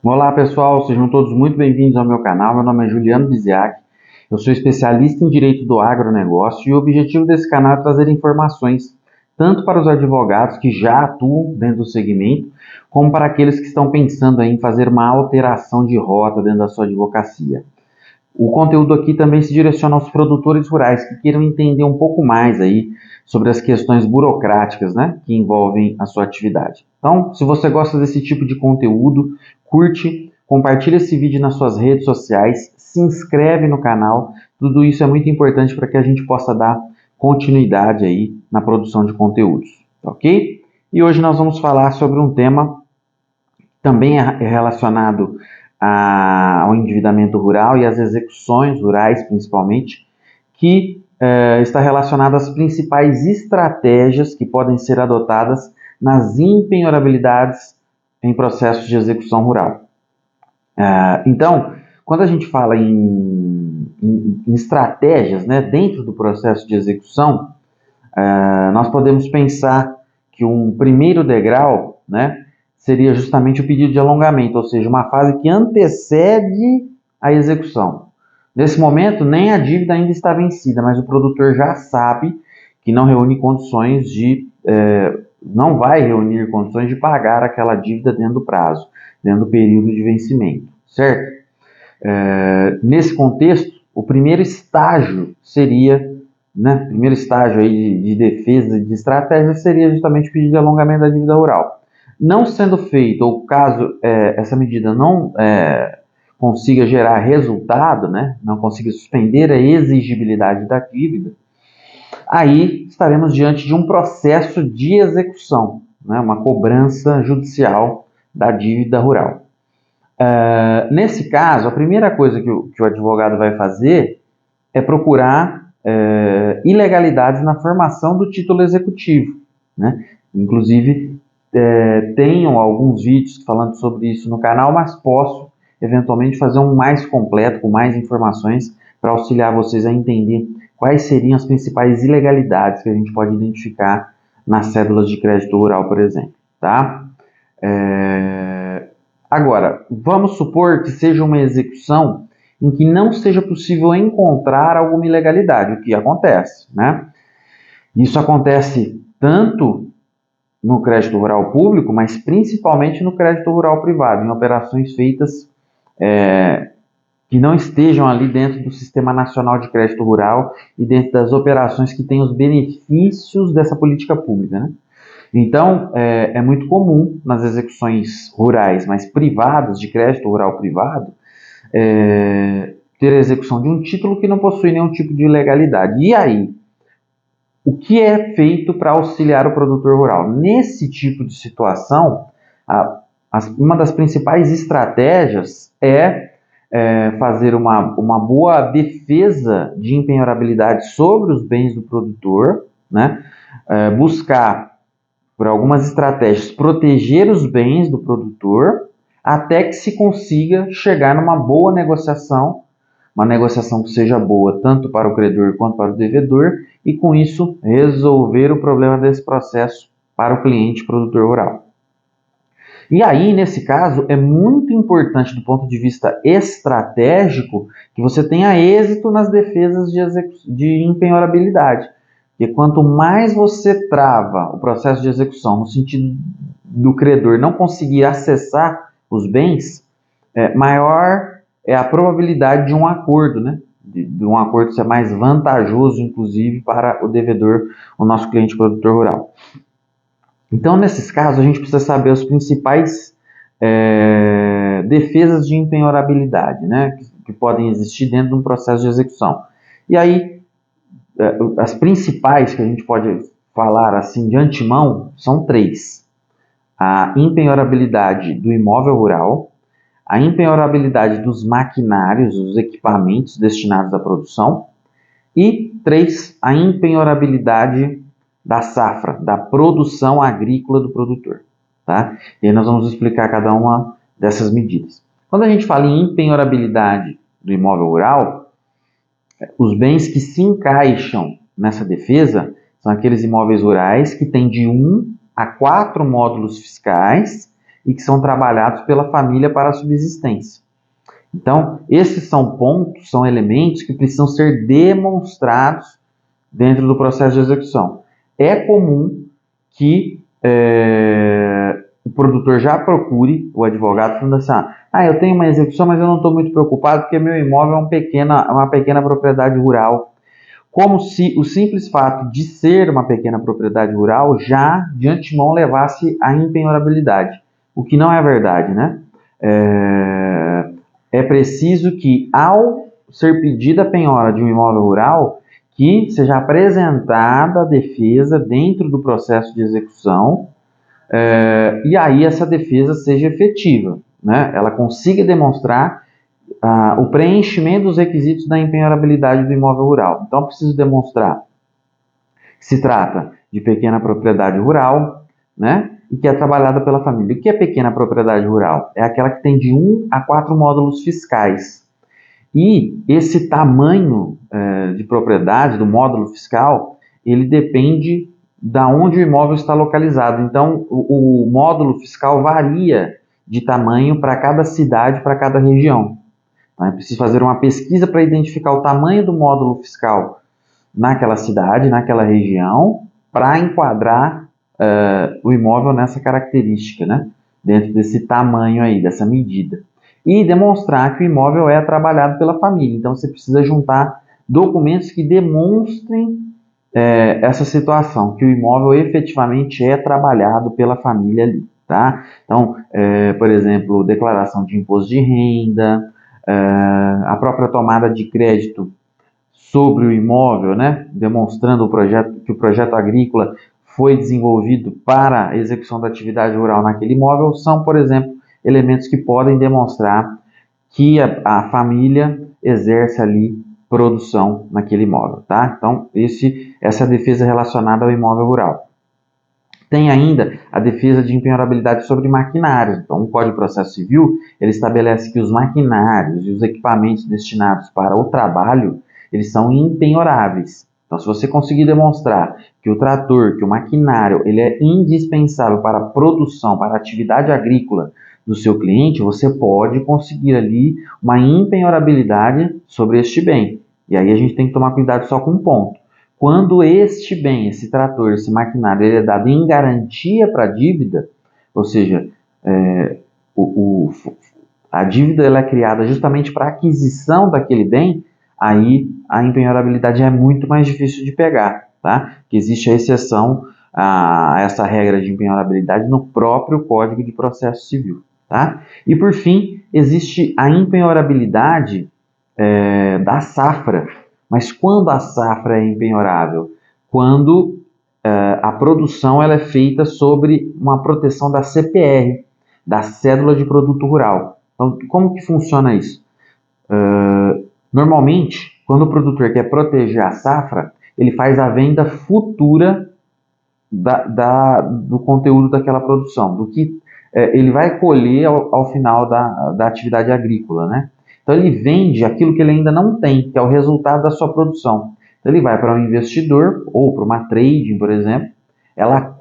Olá pessoal, sejam todos muito bem-vindos ao meu canal. Meu nome é Juliano Biziak, eu sou especialista em Direito do Agronegócio e o objetivo desse canal é trazer informações tanto para os advogados que já atuam dentro do segmento, como para aqueles que estão pensando em fazer uma alteração de rota dentro da sua advocacia. O conteúdo aqui também se direciona aos produtores rurais que queiram entender um pouco mais aí sobre as questões burocráticas, né, que envolvem a sua atividade. Então, se você gosta desse tipo de conteúdo, curte, compartilha esse vídeo nas suas redes sociais, se inscreve no canal. Tudo isso é muito importante para que a gente possa dar continuidade aí na produção de conteúdos, ok? E hoje nós vamos falar sobre um tema que também é relacionado ao endividamento rural e às execuções rurais, principalmente, que está relacionado às principais estratégias que podem ser adotadas nas impenhorabilidades em processos de execução rural. Então, quando a gente fala em estratégias, né, dentro do processo de execução, nós podemos pensar que um primeiro degrau, né, seria justamente o pedido de alongamento, ou seja, uma fase que antecede a execução. Nesse momento, nem a dívida ainda está vencida, mas o produtor já sabe que não reúne condições não vai reunir condições de pagar aquela dívida dentro do prazo, dentro do período de vencimento, certo? Nesse contexto, o primeiro estágio seria, né, primeiro estágio aí de defesa de estratégia seria justamente o pedido de alongamento da dívida rural. Não sendo feito, ou caso essa medida não consiga gerar resultado, né, não consiga suspender a exigibilidade da dívida, aí estaremos diante de um processo de execução, né, uma cobrança judicial da dívida rural. Nesse caso, a primeira coisa que o advogado vai fazer é procurar ilegalidades na formação do título executivo, né? Inclusive, tenho alguns vídeos falando sobre isso no canal, mas posso eventualmente fazer um mais completo, com mais informações, para auxiliar vocês a entender quais seriam as principais ilegalidades que a gente pode identificar nas cédulas de crédito rural, por exemplo, tá? Agora, vamos supor que seja uma execução em que não seja possível encontrar alguma ilegalidade, o que acontece, né? Isso acontece tanto no crédito rural público, mas principalmente no crédito rural privado, em operações feitas que não estejam ali dentro do Sistema Nacional de Crédito Rural e dentro das operações que têm os benefícios dessa política pública, né? Então, é muito comum nas execuções rurais, mas privadas, de crédito rural privado, ter a execução de um título que não possui nenhum tipo de ilegalidade. E aí, o que é feito para auxiliar o produtor rural? Nesse tipo de situação, uma das principais estratégias é fazer uma boa defesa de impenhorabilidade sobre os bens do produtor, né? Buscar, por algumas estratégias, proteger os bens do produtor até que se consiga chegar numa boa negociação, uma negociação que seja boa tanto para o credor quanto para o devedor, e com isso resolver o problema desse processo para o cliente produtor rural. E aí, nesse caso, é muito importante do ponto de vista estratégico que você tenha êxito nas defesas de impenhorabilidade. Porque quanto mais você trava o processo de execução no sentido do credor não conseguir acessar os bens, maior é a probabilidade de um acordo, né? De um acordo ser mais vantajoso, inclusive, para o devedor, o nosso cliente produtor rural. Então, nesses casos, a gente precisa saber os principais defesas de impenhorabilidade, né, que podem existir dentro de um processo de execução. E aí, as principais que a gente pode falar assim de antemão são três: a impenhorabilidade do imóvel rural, a impenhorabilidade dos maquinários, dos equipamentos destinados à produção, e três, a impenhorabilidade da safra, da produção agrícola do produtor, tá? E aí nós vamos explicar cada uma dessas medidas. Quando a gente fala em impenhorabilidade do imóvel rural, os bens que se encaixam nessa defesa são aqueles imóveis rurais que têm de 1 a 4 módulos fiscais e que são trabalhados pela família para a subsistência. Então, esses são pontos, são elementos que precisam ser demonstrados dentro do processo de execução. É comum que o produtor já procure o advogado falando assim, eu tenho uma execução, mas eu não estou muito preocupado porque meu imóvel é uma pequena propriedade rural. Como se o simples fato de ser uma pequena propriedade rural já de antemão levasse à impenhorabilidade, o que não é verdade, né? É preciso que, ao ser pedida a penhora de um imóvel rural, que seja apresentada a defesa dentro do processo de execução, e aí essa defesa seja efetiva, né? Ela consiga demonstrar o preenchimento dos requisitos da impenhorabilidade do imóvel rural. Então, preciso demonstrar que se trata de pequena propriedade rural, né? E que é trabalhada pela família. O que é pequena propriedade rural? É aquela que tem de 1 a 4 módulos fiscais. E esse tamanho de propriedade do módulo fiscal, ele depende da onde o imóvel está localizado. Então, o módulo fiscal varia de tamanho para cada cidade, para cada região. Então, é preciso fazer uma pesquisa para identificar o tamanho do módulo fiscal naquela cidade, naquela região, para enquadrar o imóvel nessa característica, né? Dentro desse tamanho aí, dessa medida. E demonstrar que o imóvel é trabalhado pela família. Então, você precisa juntar documentos que demonstrem essa situação, que o imóvel efetivamente é trabalhado pela família ali, tá? Então, por exemplo, declaração de imposto de renda, a própria tomada de crédito sobre o imóvel, né? Demonstrando que o projeto agrícola foi desenvolvido para a execução da atividade rural naquele imóvel, são, por exemplo, elementos que podem demonstrar que a família exerce ali produção naquele imóvel, tá? Então, essa é a defesa relacionada ao imóvel rural. Tem ainda a defesa de impenhorabilidade sobre maquinários. Então, o Código de Processo Civil, ele estabelece que os maquinários e os equipamentos destinados para o trabalho, eles são impenhoráveis. Então, se você conseguir demonstrar que o trator, que o maquinário, ele é indispensável para a produção, para a atividade agrícola do seu cliente, você pode conseguir ali uma impenhorabilidade sobre este bem. E aí a gente tem que tomar cuidado só com um ponto. Quando este bem, esse trator, esse maquinário, ele é dado em garantia para a dívida, ou seja, a dívida ela é criada justamente para a aquisição daquele bem, aí a impenhorabilidade é muito mais difícil de pegar, tá? Que existe a exceção a essa regra de impenhorabilidade no próprio Código de Processo Civil, tá? E por fim, existe a impenhorabilidade da safra. Mas quando a safra é impenhorável? Quando a produção ela é feita sobre uma proteção da CPR, da Cédula de Produto Rural. Então, como que funciona isso? Normalmente, quando o produtor quer proteger a safra, ele faz a venda futura do conteúdo daquela produção, do que ele vai colher ao final da atividade agrícola, né? Então ele vende aquilo que ele ainda não tem, que é o resultado da sua produção. Então ele vai para um investidor ou para uma trading, por exemplo, ela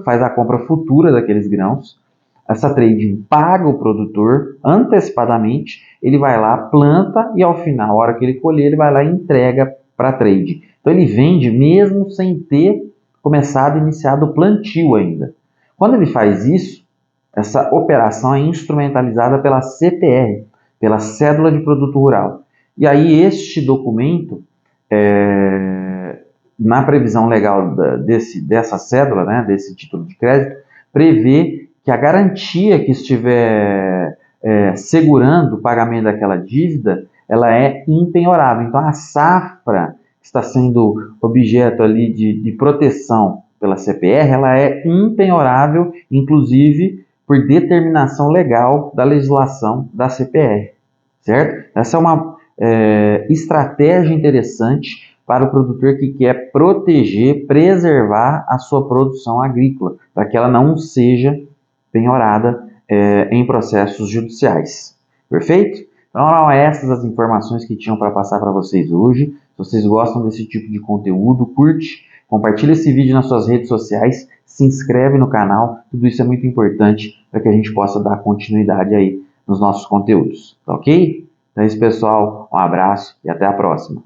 faz a compra futura daqueles grãos, essa trading paga o produtor antecipadamente, ele vai lá, planta e ao final, a hora que ele colher, ele vai lá e entrega para a trading. Então ele vende mesmo sem ter iniciado o plantio ainda. Quando ele faz isso, essa operação é instrumentalizada pela CPR, pela Cédula de Produto Rural. E aí este documento, na previsão legal dessa cédula, né, desse título de crédito, prevê que a garantia que estiver segurando o pagamento daquela dívida, ela é impenhorável. Então a safra que está sendo objeto ali de proteção pela CPR, ela é impenhorável, inclusive por determinação legal da legislação da CPR, certo? Essa é uma estratégia interessante para o produtor que quer proteger, preservar a sua produção agrícola, para que ela não seja penhorada em processos judiciais. Perfeito? Então, eram essas as informações que tinham para passar para vocês hoje. Se vocês gostam desse tipo de conteúdo, curte, Compartilha esse vídeo nas suas redes sociais, se inscreve no canal, tudo isso é muito importante para que a gente possa dar continuidade aí nos nossos conteúdos, tá ok? Então é isso, pessoal, um abraço e até a próxima.